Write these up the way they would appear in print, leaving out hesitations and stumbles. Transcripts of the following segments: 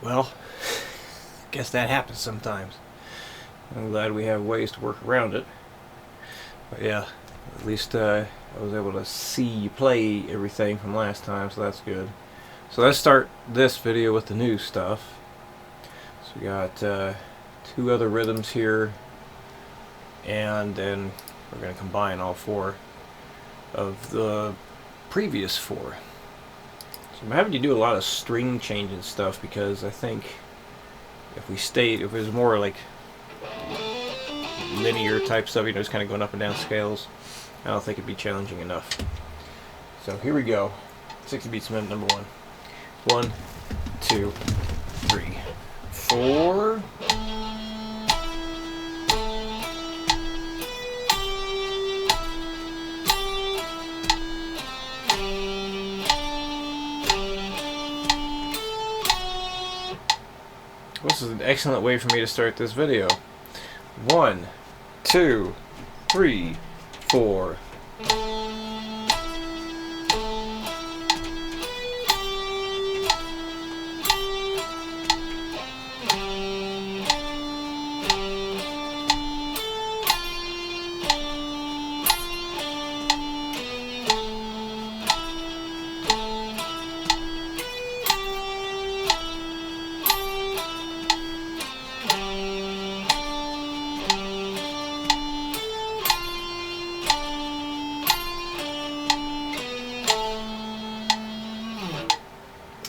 Well, guess that happens sometimes. I'm glad we have ways to work around it. But yeah, at least I was able to see you play everything from last time, so that's good. So let's start this video with the new stuff. So we got two other rhythms here, and then we're going to combine all four of the previous four. So I'm having to do a lot of string changing stuff because I think if it was more like linear type stuff, just kind of going up and down scales, I don't think it'd be challenging enough. So here we go. 60 beats a minute, number one. 1, 2, 3, 4. This is an excellent way for me to start this video. 1, 2, 3, 4.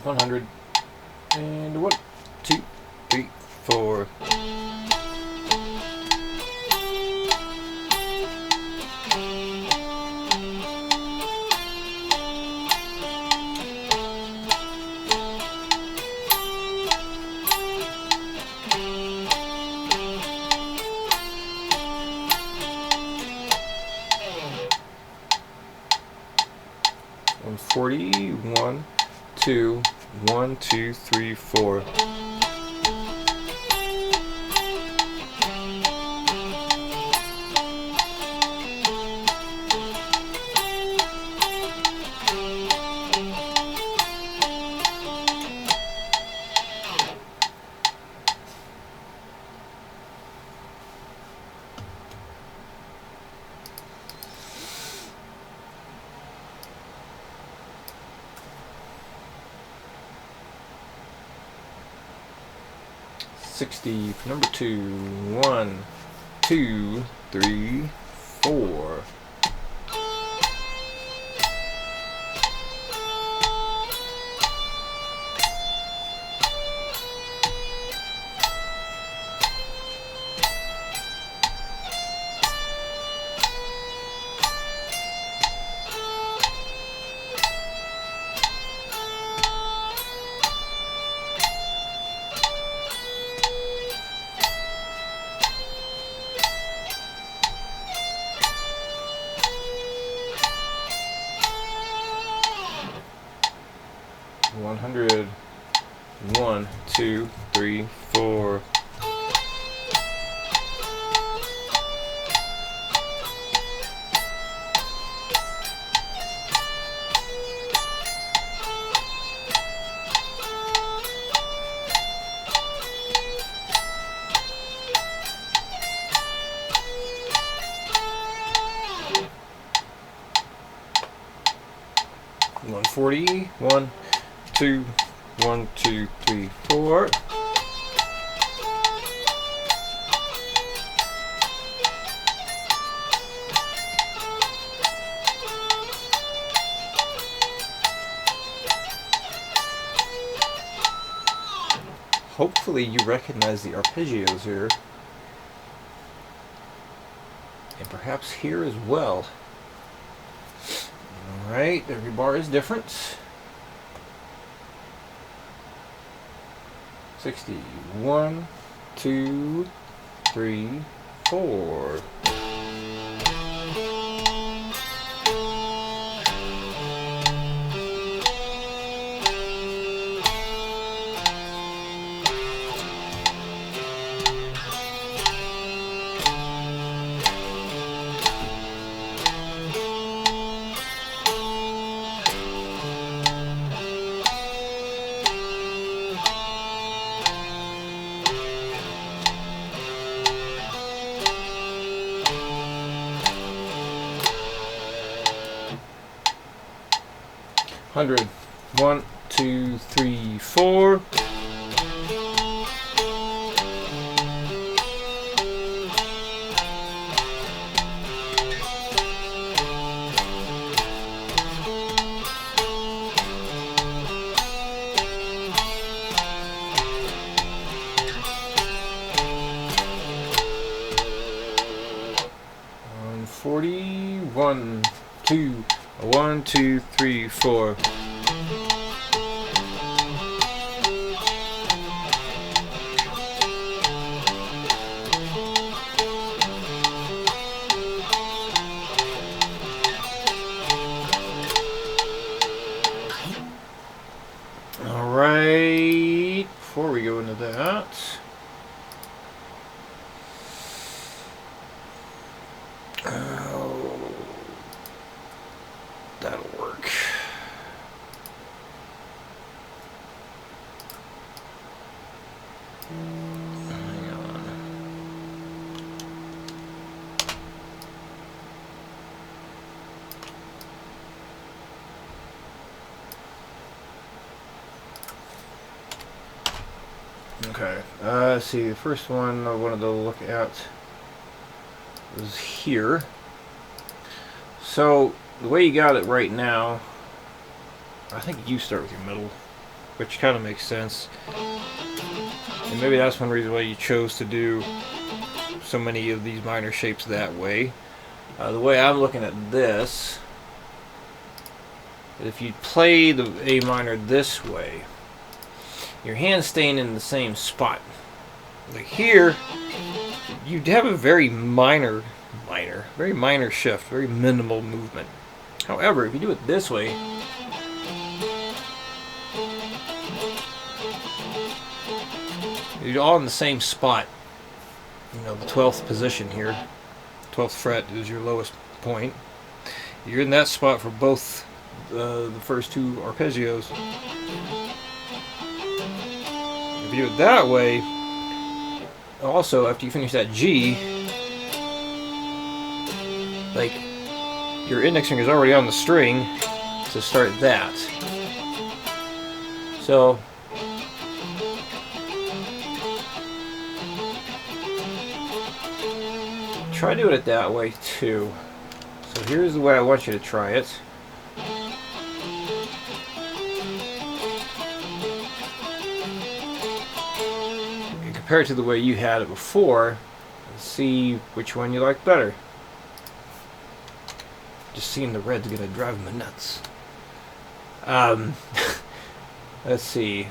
$100 and 1, 2, 3, 4. $140, 1, 2, 1, 2, 3, 4. $60 for number 2. 1, 2, 3, 4. $100, 1, 2, 3, 4. $140, 1, 2, 1, 2, 3, 4. Hopefully you recognize the arpeggios here, and perhaps here as well. Alright, every bar is different. 60, 1, 2, 3, 4. 100. 1, 2, 3, 4. One, two, 1, 2, 3, 4. All right. Before we go into that. That'll work. Hang on. Okay. Let's see. The first one I wanted to look at was here. So the way you got it right now, I think you start with your middle, which kind of makes sense. And maybe that's one reason why you chose to do so many of these minor shapes that way. The way I'm looking at this, if you play the A minor this way, your hand's staying in the same spot. Like here, you'd have a very minor shift, very minimal movement. However, if you do it this way, you're all in the same spot. You know, the 12th position here, 12th fret is your lowest point. You're in that spot for both the first two arpeggios. If you do it that way, also after you finish that G, like your index finger is already on the string to start that. So try doing it that way too. So here's the way I want you to try it. And compare it to the way you had it before and see which one you like better. Just seeing the red's gonna drive me nuts. Let's see.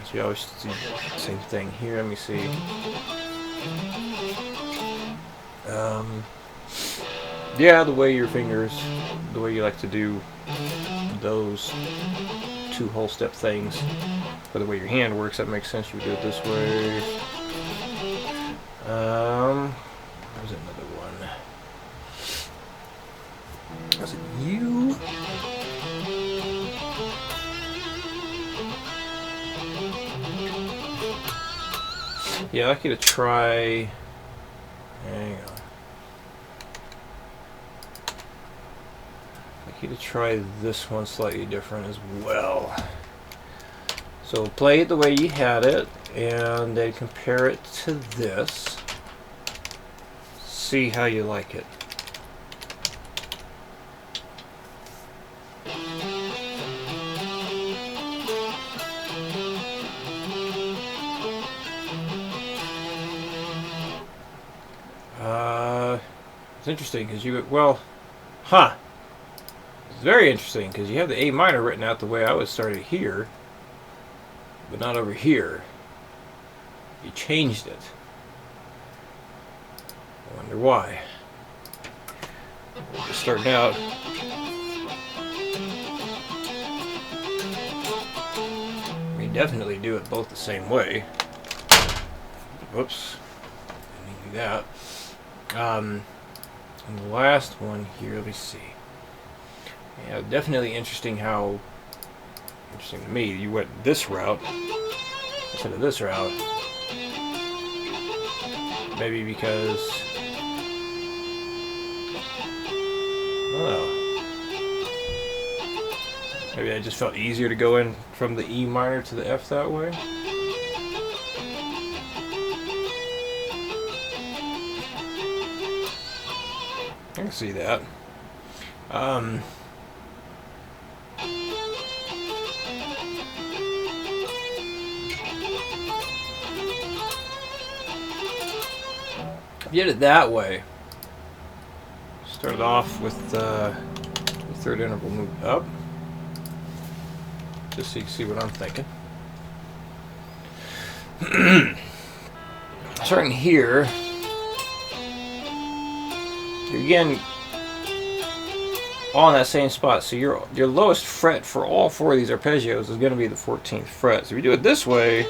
So you always do the same thing here. Let me see. Yeah, the way your fingers, the way you like to do those two whole step things, but the way your hand works, that makes sense. You would do it this way. There's another one. Was it you? Yeah, I'd like you to try. Hang on. I'd like you to try this one slightly different as well. So play it the way you had it, and then compare it to this. See how you like it. It's interesting because you, well, it's very interesting because you have the A minor written out the way I would start it here, but not over here. You changed it. I wonder why. Just starting out. We definitely do it both the same way. Whoops. Didn't do that. And the last one here, let me see. Yeah, definitely interesting how, interesting to me, you went this route instead of this route. Maybe because, oh, Maybe I just felt easier to go in from the E minor to the F that way. I can see that. Get it that way. Started off with the third interval moved up, just so you can see what I'm thinking. Starting here, you're again all in that same spot. So your lowest fret for all four of these arpeggios is going to be the 14th fret. So if you do it this way,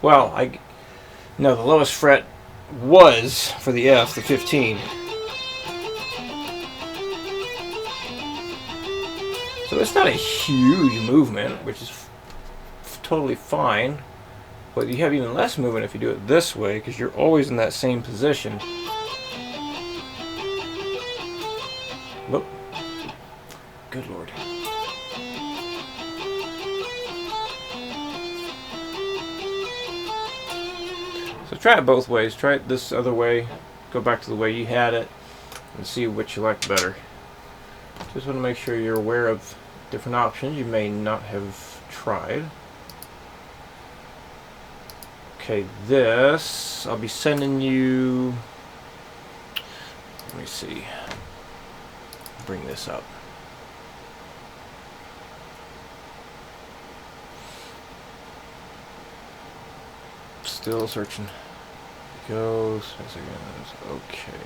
well, no, the lowest fret was for the F, the 15. So it's not a huge movement, which is totally fine. But you have even less movement if you do it this way, because you're always in that same position. Whoop. Good Lord. So try it both ways. Try it this other way. Go back to the way you had it and see which you like better. Just want to make sure you're aware of different options you may not have tried. Okay, this I'll be sending you. Let me see. Bring this up. Still searching. Goes. Okay.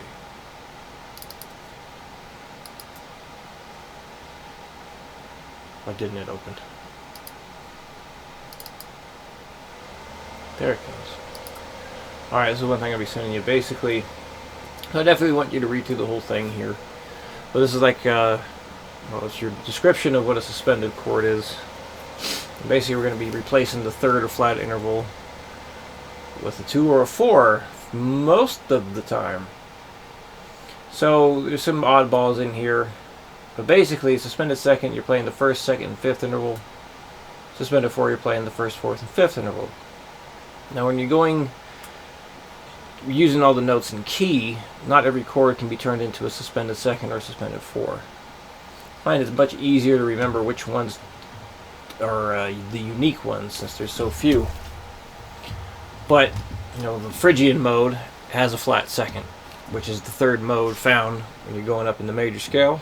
Why didn't it open? There it goes. Alright, this is one thing I'll be sending you. Basically, I definitely want you to read through the whole thing here. But this is like, well, it's your description of what a suspended chord is. And basically, we're going to be replacing the third or flat interval with a 2 or a 4 most of the time. So there's some oddballs in here, but basically suspended second you're playing the first, second, and fifth interval. Suspended 4 you're playing the first, fourth, and fifth interval. Now when you're using all the notes in key, not every chord can be turned into a suspended second or suspended 4. I find it's much easier to remember which ones are the unique ones, since there's so few. But, you know, the Phrygian mode has a flat second, which is the third mode found when you're going up in the major scale.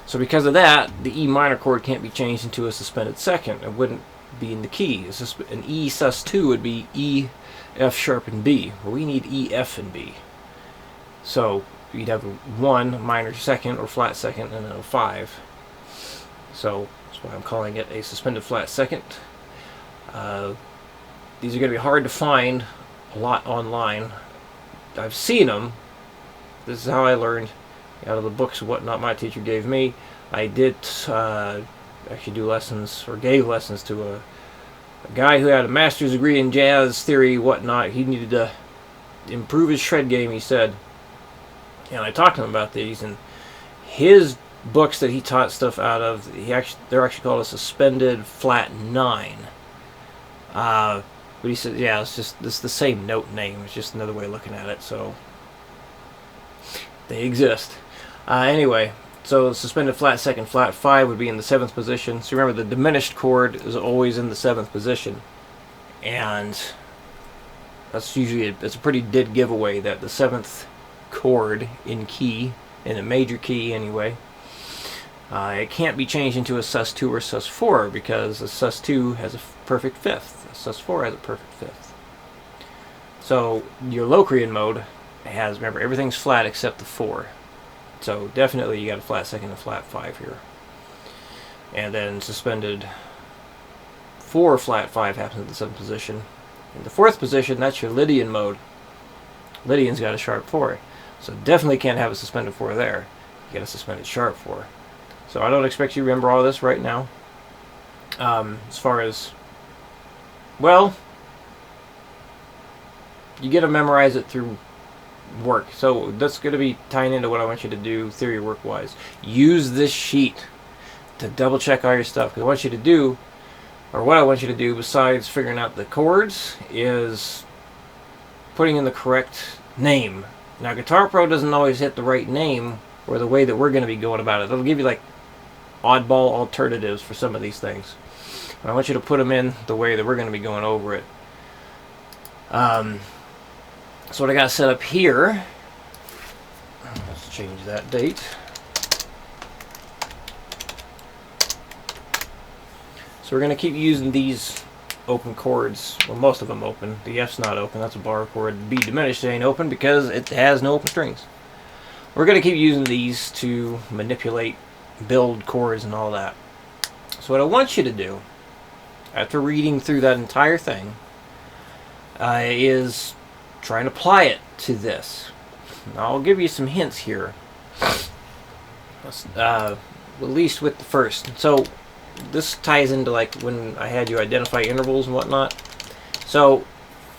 So because of that, the E minor chord can't be changed into a suspended second. It wouldn't be in the key. An E sus2 would be E, F sharp, and B. Well, we need E, F, and B. So you'd have a 1 minor second or flat second and then a 5. So that's why I'm calling it a suspended flat second. These are going to be hard to find a lot online. I've seen them. This is how I learned out of the books and whatnot my teacher gave me. I did actually do lessons, or gave lessons to a guy who had a master's degree in jazz theory, whatnot. He needed to improve his shred game, he said. And I talked to him about these, and his books that he taught stuff out of, they're actually called a suspended flat 9. But he said, yeah, it's the same note name. It's just another way of looking at it. So they exist. Anyway, so suspended flat second, flat 5 would be in the 7th position. So remember, the diminished chord is always in the 7th position, and that's usually it's a pretty dead giveaway that the 7th chord in key, in a major key anyway, it can't be changed into a sus2 or sus4 because a sus2 has a perfect 5th. sus4 has a perfect 5th. So your Locrian mode has, remember, everything's flat except the 4. So definitely you got a flat second and a flat 5 here. And then suspended 4 flat 5 happens in the 7th position. In the 4th position, that's your Lydian mode. Lydian's got a sharp 4. So definitely can't have a suspended 4 there. You got a suspended sharp 4. So I don't expect you to remember all this right now. As far as, well, you get to memorize it through work. So that's going to be tying into what I want you to do theory work wise. Use this sheet. to double check all your stuff. Because I want you to do, or what I want you to do besides figuring out the chords, is putting in the correct name. Now, Guitar Pro doesn't always hit the right name or the way that we're going to be going about it. It'll give you like oddball alternatives for some of these things. But I want you to put them in the way that we're going to be going over it. So what I got set up here, let's change that date. So we're going to keep using these open chords. Well, most of them open. The F's not open. That's a bar chord. The B diminished ain't open because it has no open strings. We're going to keep using these to manipulate, build chords and all that. So what I want you to do, after reading through that entire thing, is try and apply it to this. Now, I'll give you some hints here. At least with the first. So this ties into like when I had you identify intervals and whatnot. So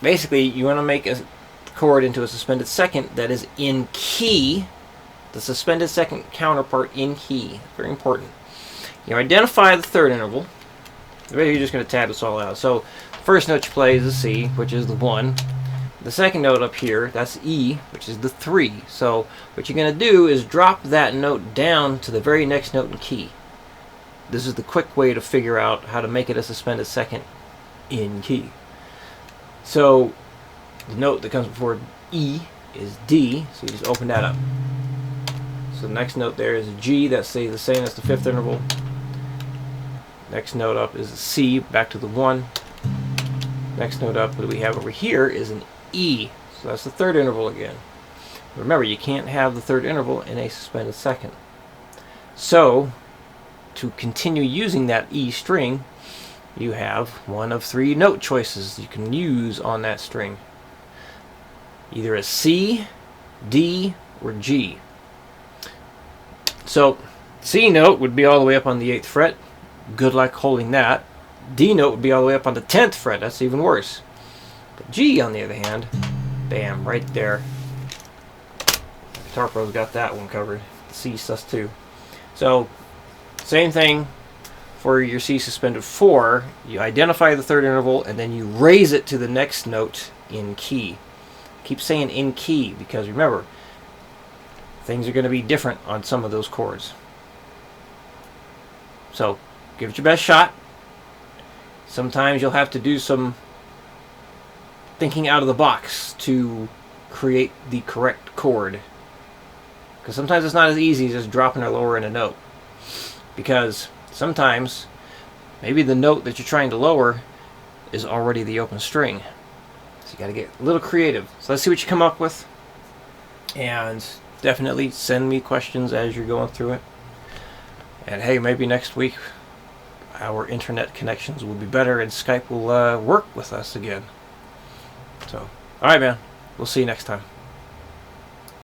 basically you want to make a chord into a suspended second that is in key, the suspended second counterpart in key. Very important. You identify the third interval. You're just going to tab this all out. So first note you play is the C, which is the 1. The second note up here, that's E, which is the 3. So what you're going to do is drop that note down to the very next note in key. This is the quick way to figure out how to make it a suspended second in key. So the note that comes before E is D, so you just open that up. So the next note there is a G, that stays the same as the 5th interval. Next note up is a C, back to the 1. Next note up that we have over here is an E, so that's the 3rd interval again. Remember, you can't have the 3rd interval in a suspended second. So to continue using that E string, you have one of 3 note choices you can use on that string. Either a C, D, or G. So C note would be all the way up on the 8th fret. Good luck holding that. D note would be all the way up on the 10th fret. That's even worse. But G, on the other hand, bam, right there. Guitar Pro's got that one covered. C sus 2. So same thing for your C suspended 4. You identify the 3rd interval and then you raise it to the next note in key. Keep saying in key because remember, things are going to be different on some of those chords. So give it your best shot. Sometimes you'll have to do some thinking out of the box to create the correct chord. Because sometimes it's not as easy as just dropping or lowering a note. Because sometimes maybe the note that you're trying to lower is already the open string. So you got to get a little creative. So let's see what you come up with. And definitely send me questions as you're going through it. And hey, maybe next week our internet connections will be better and Skype will work with us again. So, alright man, we'll see you next time.